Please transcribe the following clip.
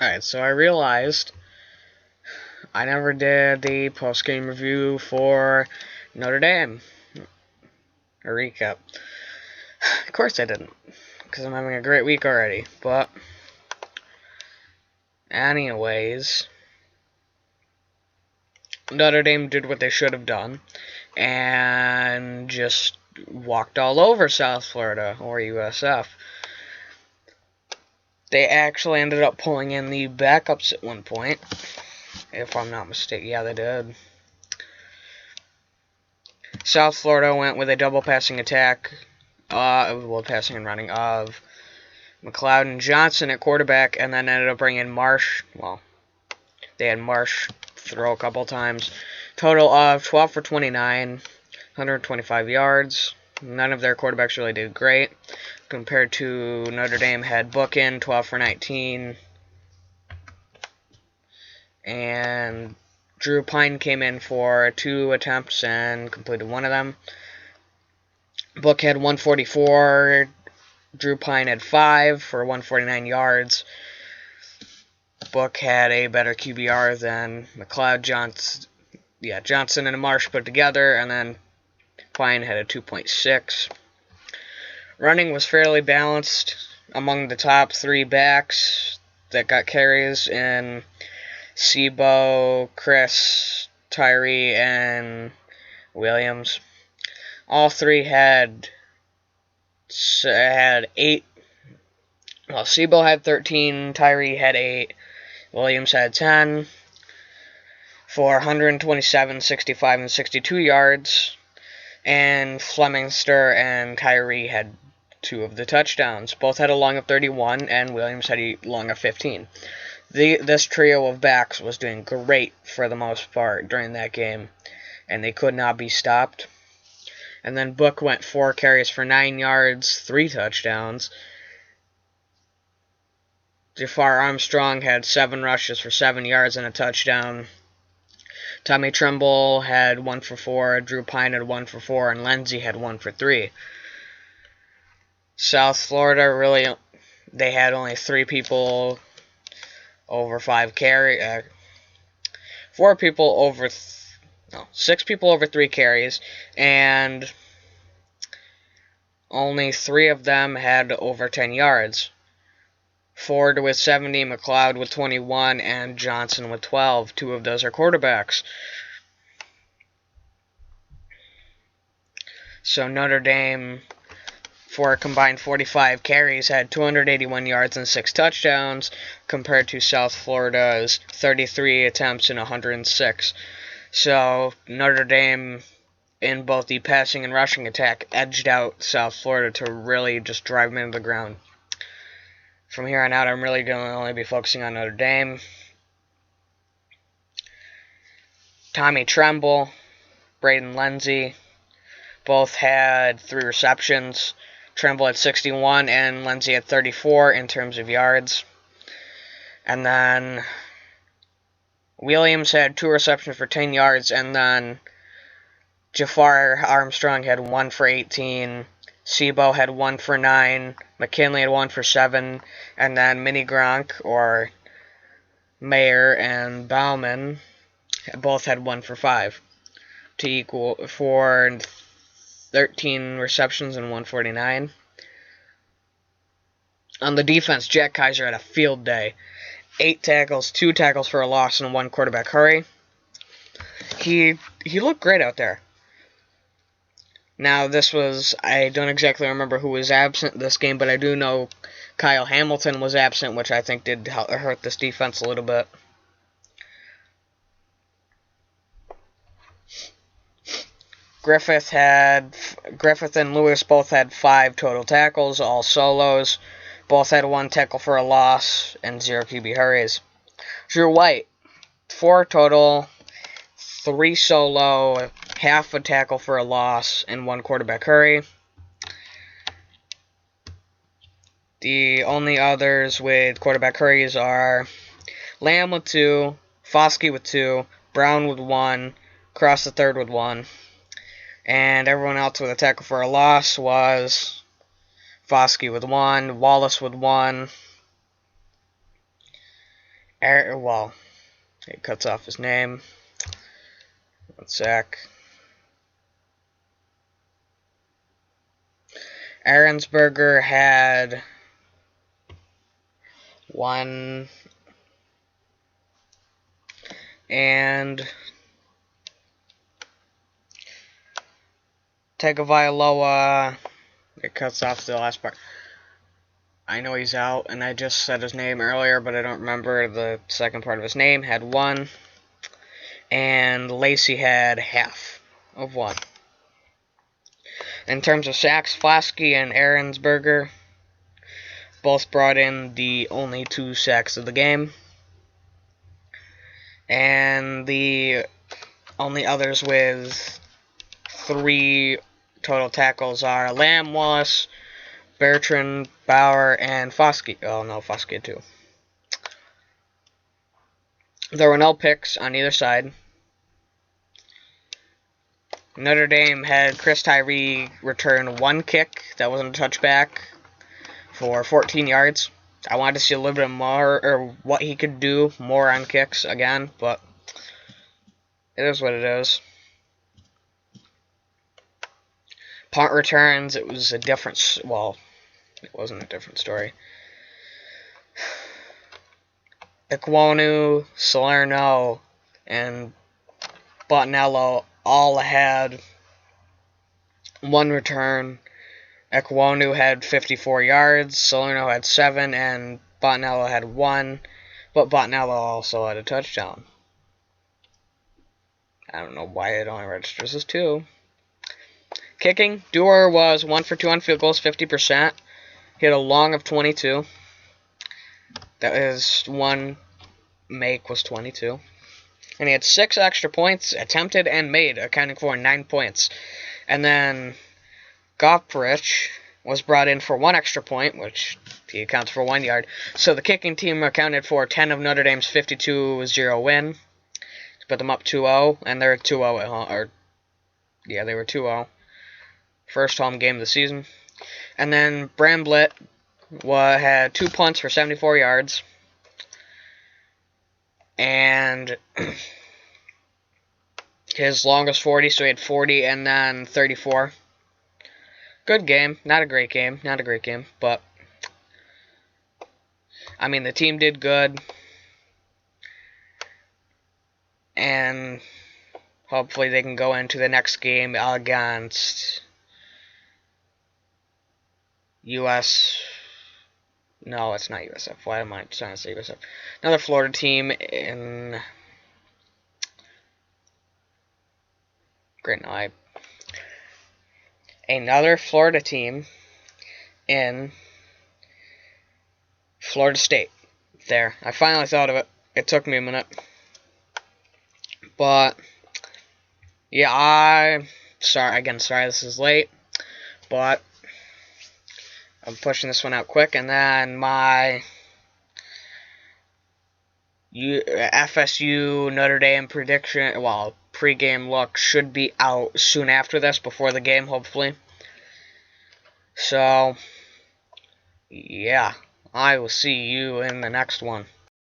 Alright, so I realized I never did the post-game review for Notre Dame. A recap. Of course I didn't, because I'm having a great week already. But, anyways, Notre Dame did what they should have done and just walked all over South Florida, or USF. They actually ended up pulling in the backups at one point, if I'm not mistaken. Yeah, they did. South Florida went with a double passing attack, passing and running of McLeod and Johnson at quarterback, and then ended up bringing Marsh. Well, they had Marsh throw a couple times. Total of 12 for 29, 125 yards. None of their quarterbacks really did great, compared to Notre Dame had Bookin, 12 for 19, and Drew Pine came in for 2 attempts and completed one of them. Book had 144, Drew Pine had 5 for 149 yards. Book had a better QBR than McLeod, Johnson and Marsh put together, and then Pine had a 2.6. Running was fairly balanced among the top 3 backs that got carries in Sebo, Chris, Tyree, and Williams. All 3 had 8. Well, Sebo had 13, Tyree had 8, Williams had 10 for 127, 65, and 62 yards. And Flemingster and Kyrie had 2 of the touchdowns. Both had a long of 31, and Williams had a long of 15. This trio of backs was doing great for the most part during that game, and they could not be stopped. And then Book went 4 carries for 9 yards, 3 touchdowns. Jafar Armstrong had 7 rushes for 7 yards and a touchdown. Tommy Tremble had 1 for 4, Drew Pine had 1 for 4, and Lindsey had 1 for 3. South Florida, really, they had only 3 people over 5 carries. 6 people over 3 carries, and only 3 of them had over 10 yards. Ford with 70, McLeod with 21, and Johnson with 12. 2 of those are quarterbacks. So Notre Dame, for a combined 45 carries, had 281 yards and 6 touchdowns, compared to South Florida's 33 attempts and 106. So Notre Dame, in both the passing and rushing attack, edged out South Florida to really just drive them into the ground. From here on out, I'm really going to only be focusing on Notre Dame. Tommy Tremble, Braden Lindsey, both had 3 receptions. Tremble had 61 and Lindsey had 34 in terms of yards. And then Williams had 2 receptions for 10 yards, and then Jafar Armstrong had 1 for 18. Sebo had 1 for 9, McKinley had 1 for 7, and then Mini Gronk, or Mayer, and Bauman both had 1 for 5, to equal for 13 receptions and 149. On the defense, Jack Kaiser had a field day. 8 tackles, 2 tackles for a loss, and 1 quarterback hurry. He looked great out there. Now, I don't exactly remember who was absent this game, but I do know Kyle Hamilton was absent, which I think did hurt this defense a little bit. Griffith and Lewis both had 5 total tackles, all solos. Both had 1 tackle for a loss and 0 QB hurries. Drew White, 4 total, 3 solo, half a tackle for a loss, and 1 quarterback hurry. The only others with quarterback hurries are Lamb with 2, Foskey with 2, Brown with 1, Cross the third with 1. And everyone else with a tackle for a loss was Foskey with 1, Wallace with 1, Well, it cuts off his name. 1 sec. Ahrensberger had 1, and Tagovailoa, it cuts off the last part. I know he's out, and I just said his name earlier, but I don't remember the second part of his name. Had 1, and Lacey had half of 1. In terms of sacks, Flasky and Ahrensberger both brought in the only 2 sacks of the game. And the only others with 3 total tackles are Lamb, Wallace, Bertrand, Bauer, and Foskey. Oh no, Foskey had 2. There were no picks on either side. Notre Dame had Chris Tyree return 1 kick that wasn't a touchback for 14 yards. I wanted to see a little bit more, or what he could do more on kicks again, but it is what it is. Punt returns, it was a different, well, it wasn't a different story. Ekwonu, Salerno, and Bottinello all had 1 return. Ekwonu had 54 yards, Salerno had 7, and Bottinello had 1, but Bottinello also had a touchdown. I don't know why it only registers as 2. Kicking, Dewar was 1 for 2 on field goals, 50%. He had a long of 22. That is 1 make was 22. And he had 6 extra points attempted and made, accounting for 9 points. And then Gopprich was brought in for 1 extra point, which he accounts for 1 yard. So the kicking team accounted for 10 of Notre Dame's 52-0 win. To put them up 2-0, and they're 2-0 at home. Yeah, they were 2-0. First home game of the season. And then Bramblett had 2 punts for 74 yards. And his longest 40, so he had 40 and then 34. Good game. Not a great game. But, I mean, the team did good. And hopefully they can go into the next game against No, it's not USF. Why am I trying to say USF? Another Florida team in Another Florida team in Florida State. There. I finally thought of it. It took me a minute. But, yeah, sorry this is late. But I'm pushing this one out quick. And then my FSU Notre Dame prediction, well, pregame look should be out soon after this, before the game, hopefully. So, yeah, I will see you in the next one.